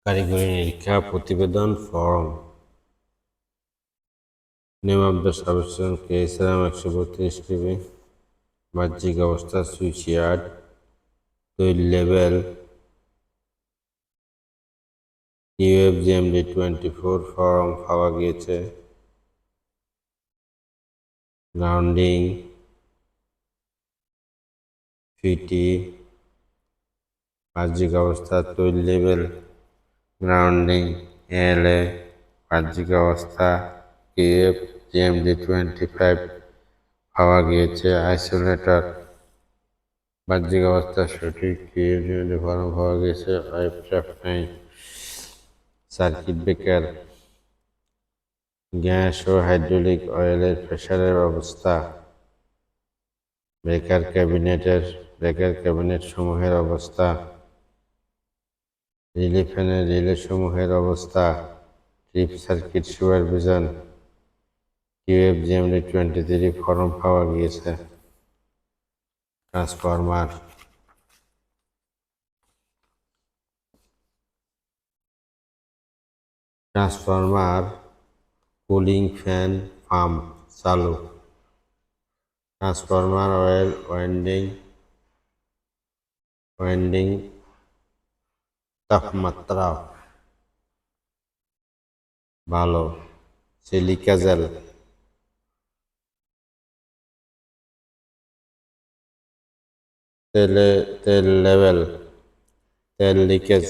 কারিগরি নিরীক্ষা প্রতিবেদন form name of the substance KSRM 132 কেবি বাহ্যিক অবস্থা সুইচ ইয়ার্ড তৈল লেভেল ইউএফজিএমডি 24 ফর্ম পাওয়া গিয়েছে। গ্রাউন্ডিং ফিটি বাহ্যিক অবস্থা তৈল লেভেল গ্রাউন্ডিং এলএ বাহ্যিক অবস্থা ইউএফজিএমডি 25 পাওয়া গিয়েছে। আইসোলেটর বাহ্যিক অবস্থা সঠিক ইউএফজিএমডি ফর্ম পাওয়া গিয়েছে। পাইপ ট্র্যাপ নাই। সার্কিট ব্রেকার গ্যাস ও হাইড্রোলিক অয়েলের প্রেসারের অবস্থা ব্রেকার ক্যাবিনেট সমূহের অবস্থা রিলে ফ্যানের রিলে সমূহের অবস্থা ট্রিপ সার্কিট সুপারভিশন ইউএফজিএমডি 23 ফর্ম পাওয়া গিয়েছে। ট্রান্সফরমার কুলিং ফ্যান পাম্প চালু। ট্রান্সফরমার অয়েল ওয়াইন্ডিং তাপমাত্রা ভালো। সিলিকা জেল তেল লেভেল তেল লিকেজ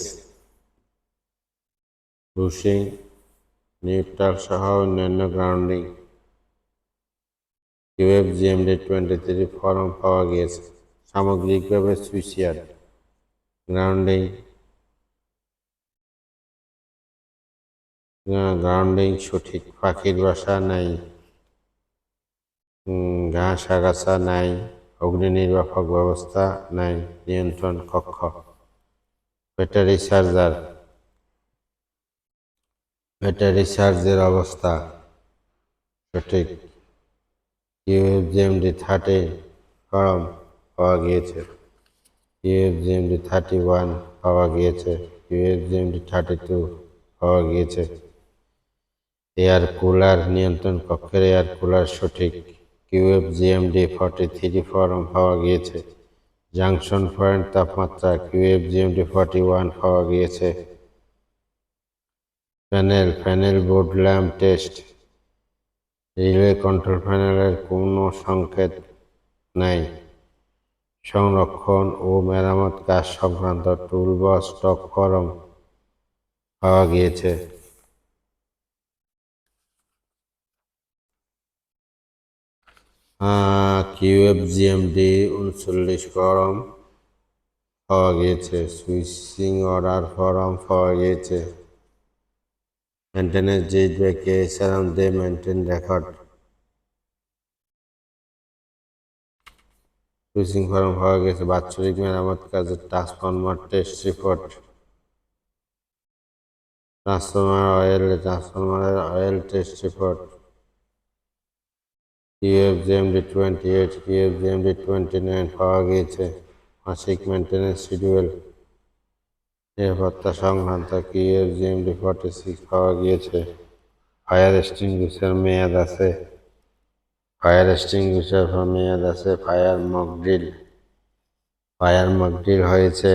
বুশিং নিউট্রাল সহ অন্যান্য গ্রাউন্ডিং ইউএফজিএমডি 23 ফর্ম পাওয়া গিয়েছে। সামগ্রিকভাবে সুইচ ইয়ার্ড গ্রাউন্ডিং সঠিক। পাখির বাসা নাই। ঘাস আগাছা নাই। অগ্নি নির্বাপক ব্যবস্থা নাই। নিয়ন্ত্রণ কক্ষ। ব্যাটারি চার্জের অবস্থা সঠিক। ইউএফজিএমডি 30 ফর্ম পাওয়া গিয়েছে। ইউএফজিএমডি 31 পাওয়া গিয়েছে। ইউএফজিএমডি 32 পাওয়া গিয়েছে। এয়ার কুলার নিয়ন্ত্রণ কক্ষের এয়ার কুলার সঠিক। কিউএফজিএমডি 43 ফর্ম পাওয়া গিয়েছে। জাংশন পয়েন্ট তাপমাত্রা কিউএফজিএমডি 41 পাওয়া গিয়েছে। Panel board lamp test relay control প্যানেলের কোনো সংকেত নাই। সংরক্ষণ ও মেরামত কাজ সংক্রান্ত টুলবক্স স্টক ফর্ম পাওয়া গিয়েছে। কিউএফজিএমডি 39 ফর্ম পাওয়া গিয়েছে। সুইচিং অর্ডার ফর্ম পাওয়া গিয়েছে। Maintenance did by KSRM they maintain record switching form পাওয়া গিয়েছে। বাৎসরিক মেরামত কাজের ট্রান্সফরমার টেস্ট রিপোর্ট ট্রান্সফরমারের oil test report UFGMD 28 UFGMD 29 পাওয়া গিয়েছে। মাসিক মেনটেন্যান্স শিডিউল নিরাপত্তা সংক্রান্ত ইউএফজিএমডি 46 পাওয়া গিয়েছে। ফায়ার এক্সটিংগুইশার মেয়াদ আছে। ফায়ার মক ড্রিল হয়েছে।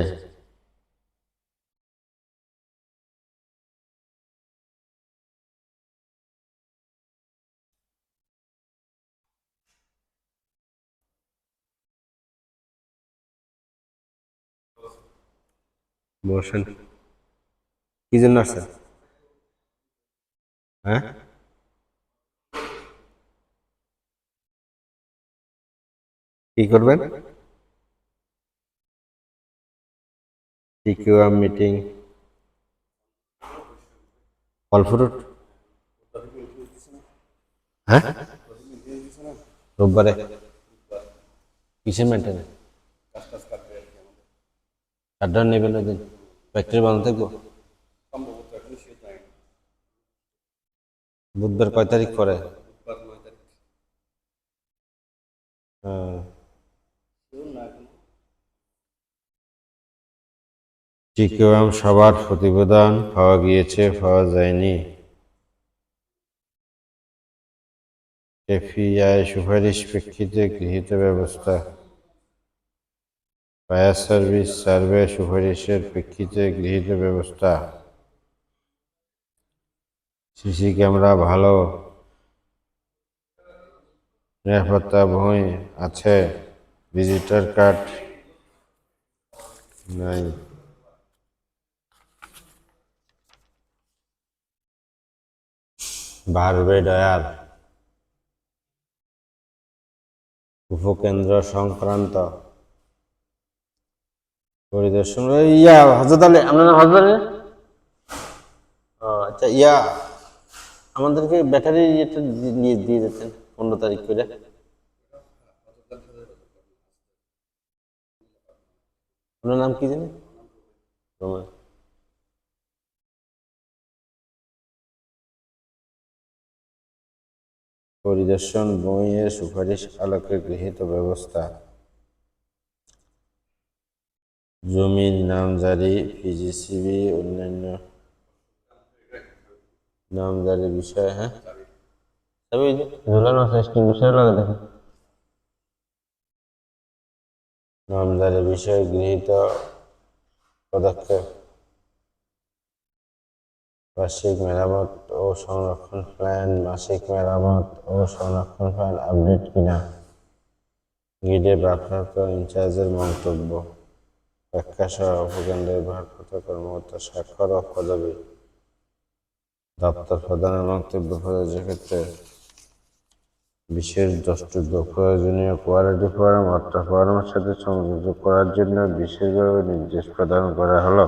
মোশন কি জন্য আসছেন? হ্যাঁ, কি করবেন? টিকিউএম মিটিং ফল ফ্রুট। হ্যাঁ, রোববারে কিসের মেনটেন্যান্স? শাটডাউন নেবেন ওই দিন? ফ্যাক্টরি বন্ধ থাকবো? বুধবার কয় তারিখ পরে? হ্যাঁ, টিকিউএম সবার প্রতিবেদন পাওয়া গিয়েছে, পাওয়া যায়নি। এফবিআই সুপারিশ প্রেক্ষিতে গৃহীত ব্যবস্থা। ফায়ার সার্ভিস সার্ভে সুপারিশের প্রেক্ষিতে গৃহীত ব্যবস্থা। সিসি ক্যামেরা ভালো নিরাপত্তা বই আছে, ভিজিটর কার্ড নাই। বারবেডার উপকেন্দ্র সংক্রান্ত পরিদর্শন। হজরত আলী, আপনার নাম হজরত আলী? আচ্ছা, আমাদেরকে ব্যাটারি ইয়েটা নিয়ে দিয়ে যেতেন 15 তারিখ করে। আপনার নাম কি জানি? রোমান। পরিদর্শন বইয়ের সুপারিশ আলোকে গৃহীত ব্যবস্থা। জমির নামজারি, পিজিসিবি অন্যান্য নামজারি বিষয়। হ্যাঁ, তবে ঝুলানো আছে বিষয় লাগে দেখেন। নামজারি বিষয়ে গৃহীত পদক্ষেপ। বার্ষিক মেরামত ও সংরক্ষণ প্ল্যান, মাসিক মেরামত ও সংরক্ষণ প্ল্যান আপডেট কিনা। গিডে ভারপ্রাপ্ত ইনচার্জের মন্তব্য। ব্যাখ্যা সহ উপকেন্দ্রের ভারপ্রাপ্ত কর্মকর্তা স্বাক্ষর ও পদবি। দপ্তর প্রধানের বক্তব্য প্রযোজ্যের ক্ষেত্রে বিশেষ দ্রষ্টব্য। প্রয়োজনীয় কোয়ালিটি ফর্ম অর্থ ফর্মের সাথে সংযুক্ত করার জন্য বিশেষভাবে নির্দেশ প্রদান করা হলো।